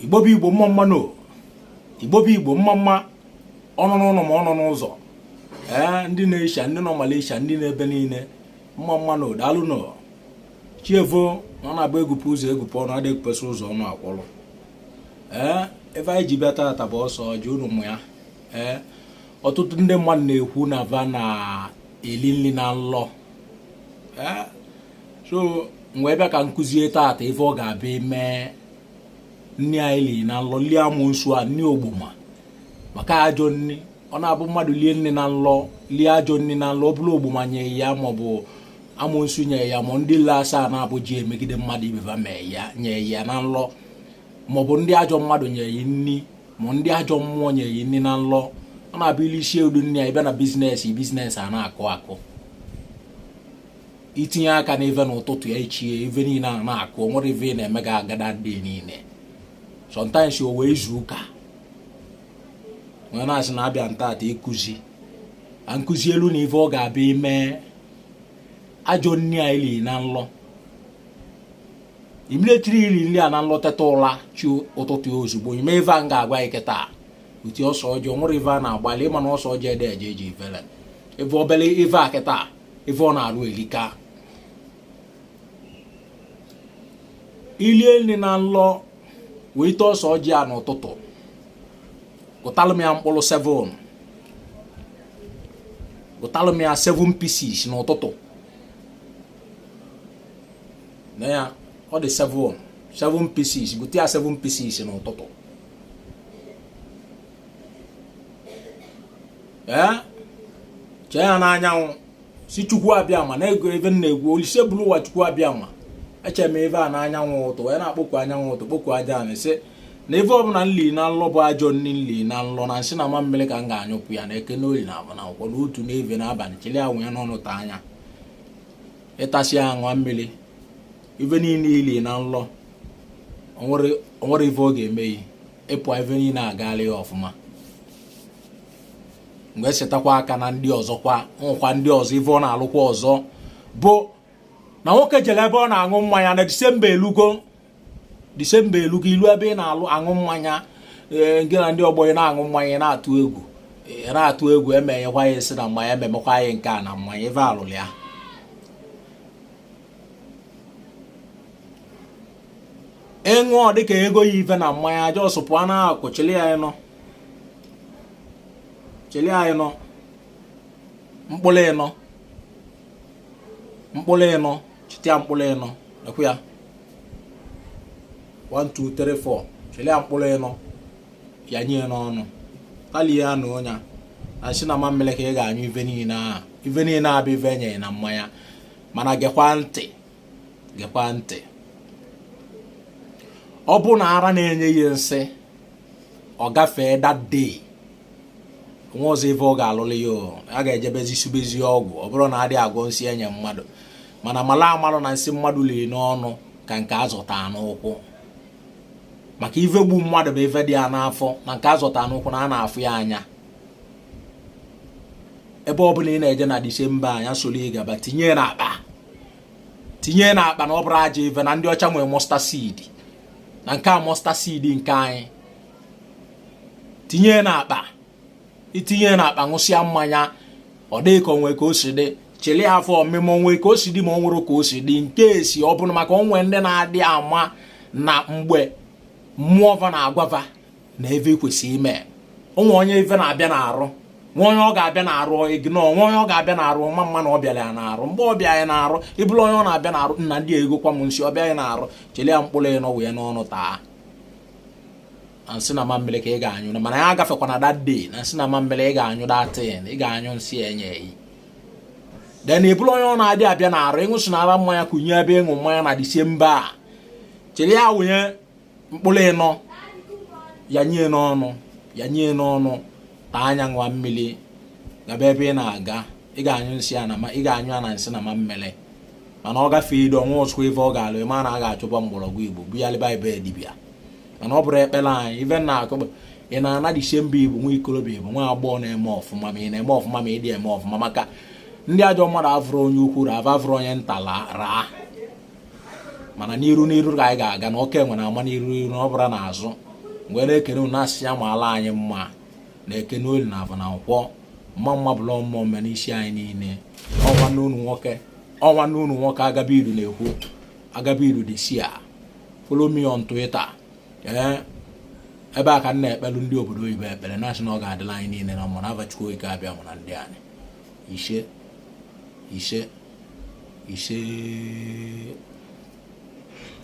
Igbo bụ Igbo mma mma no. Igbo bụ Igbo mma mma ọnụ n'ụlọ ma ọnụ n'ụzọ. Ndị na-esha, ndị nọ Malaysia, ndị na-ebe niile mma mma no daalụ no. Chievo ọ na-agba egwupụ ụzọ egwupụ ọnụ adị ekpesa ụzọ ọnụ akwụlụ. Ebe anyị ji bịa tata bụ ọsọ ji unu mụ ya. Ọtụtụ ndị mmadụ na-ekwu na va na-eli nri na nlọ. So mgbe bịa ka nkụzie tata ife ọ ga-abịa ime nri anyị li na nlọ lie amụnsu a nri ogbuma maka ajọ nri. Ọ na-abụ mmadụ lie nri na nlọ lie ajọ nri na nlọ ọ bụrụ ogbuma nye ya maọbụ amụnsu nye ya ma ndị le asaa na-abụ ji emegide mmadụ ibeva mee ya nye ya na nlọ maọbụ ndị ajọ mmadụ nye ya nri ma ndị ajọ mmụọ nye ya nri na nlọ. Ọ na-abụ ili isi edu nri anyị bịa na biznes a na-akụ akụ itinye aka n'ive n'ụtụtụ ya ichie ive niile a na-akụ nwere ive na-eme ga agada dị niile. Sometimes o wee izu ụka nwere na-asị na abịa ntata ịkụzi nkụzi elu na ive ọ ga-abịa ime ajọ nri anyị li na nlọ. Imiletiri iri nri a na nlọ teta ụla chi ụtụtụ ozugbo ime ive a ga-agwa anyị kịta uti ọsọ ọjọọ nwere ive a na-agbalị ịma na ọsọ ọjọọ ede eje eji ivele ive obele ive a kịta ive ọ na-arụ elika. Ilie nri na nlọ wee ite ọsọ ọjọọ a n'ụtụtụ gụtalụ m ya mkpụrụ 7 gụtalụ m ya 7 pieces n'ụtụtụ na ya ọ dị 7 pieces gụta ya 7 pieces n'ụtụtụ. Chee ya n'anyanwụ si Chukwu abịa ma na-ego ebe m na-egwu Olise bụrụ ụwa Chukwu abịa ma eche m ebe a n'anyanwụ ụtụ wee na-akpọkwu anyanwụ ụtụ kpọkwu aja na ise na ebe ọbụla nli na nlọ bụ ajọ nri nli na nlọ na nsị na ama mmiri ka m ga-anyụpụ ya na eke n'oli na abụ na akwụkwọ n'otu n'eve n'abalị chili anwụ ya n'ọnụ ta anya ịtasị ya nwa mmiri ive niile ili na nlọ onwere ive ọ ga-eme yi ịpụ ive niile agala ya ọfụma. Mgbe setakwa aka na ndị ọzọkwa nkwa ndị ọzọ ive ọ na-alụkwa ọzọ bụ na nwoke jere ebe ọ na-aṅụ mmanya na Disemba elugo ilu ebe ị na-alụ aṅụ mmanya gị na ndị ọgbọ ị na-aṅụ mmanya na-atụ egwu emenyekwa ya esi na mmanya ememekwa ya nke a na mmanya ive alụrụ ya. Ịṅụọ dịka ego ya ive na mmanya jọsụpụ a na-akụ chili anyị nọ mkpụrụ ịnọ chitia mkpụrụ ịnọ ekwu ya 1 2 3 4 chilia mkpụrụ ịnọ ya nye n'ọnụ tali ya na onye na si na ma mmele ka ị ga-anyụ ive niile abịa ive enye na mmanya mana gekwa ntị ọ bụ na ara na-enye ya nsị ọ gafee that day nwa ọzọ ive ọ ga-alụlụ ya a ga-ejebezi subezi ọgwụ ọ bụrụ na adị agwọ nsị enye mmadụ mana mala amalụ na nsị mmadụ liri n'ọnụ ka nke azọta n'ụkwụ maka ive gbu mmadụ bụ ive dị ya n'afọ na nke azọta n'ụkwụ na a na-afụ ya anya. Ebe ọ bụla ị na-eje na Disemba anya soro ị gaba tinye n'akpa na ọ bụrụ aja ive na ndị ọcha nwere mustard seed na nke a mustard seed nke anyị itinye n'akpa ṅụsịa mmanya ọ dịghị ka onwe ka o si dị chili afọ ọmịmụ onwe ka o si dị ma ọ nwere ka o si dị nke esi ọ bụrụ maka onwe ndị na-adị ama na mgbe mmụọ va na-agwava na eve kwesịrị ime onwe onye ive na-abịa n'arụ nwa onye ọ ga-abịa n'arụ ignọ nwa onye ọ ga-abịa n'arụ mma na ọ bịara ya n'arụ mgbe ọ bịa ya n'arụ ịbụrụ onye ọ na-abịa n'arụ nna ndị egokwa m nsi ọ bịa ya n'arụ chili ya mkpụrụ ịnọ wee n'ọnụ taa nsị na mmiri ka ị ga-anyụ mana ya agafekwana that day na nsị na mmiri ị ga-anyụ datin ị ga-anyụ nsị enye yi then ị bụrụ onye ọ na-adị abịa n'arụ ịṅụsịnara mmanya kụnye ebe ịṅụ mmanya na Disemba a chiri ya wụnye mkpụrụ ịnọ ya nye n'ọnụ taa anya nwa mmiri gaba ebe ị na-aga ị ga-anyụ nsị ya ị ga-anyụ ya na nsị na mmiri mana ọ gafee ido ọnwa ọzụkwa ive ọ ga-alụ ịma na a ga-achụkwa mgbọrọgwụ Igbo buyalịba ebe dibịa mana ọ bụrụ ekpere anyị ive na-akụ ị na-ana Disemba Igbo nwa ikorobịa Igbo nwa agbọghọ na-eme ọfụma ma ị na-eme ọfụma ma ị dị eme ọfụma maka ndị ajọ mmadụ avụrụ onye ukwu avụrụ onye nta raa mana n'iru ka anyị ga-aga na oke enwe na ama n'iru ọ bụrụ n'azụ ngwe na-ekene unu asị ya ma ala anyị mma na-ekene olu na afọ na nkwọ mma bụla ọmụme n'isi anyị niile ọnwa n'unu nwoke Agabiru na-ekwu Agabiru dị si a follow me on Twitter ebe a ka m na-ekpelu ndị obodo oyibo ekpere na-asị na ọ ga-adịla anyị niile na mma na abachukwu ike abịa mụ na ndị anyị ise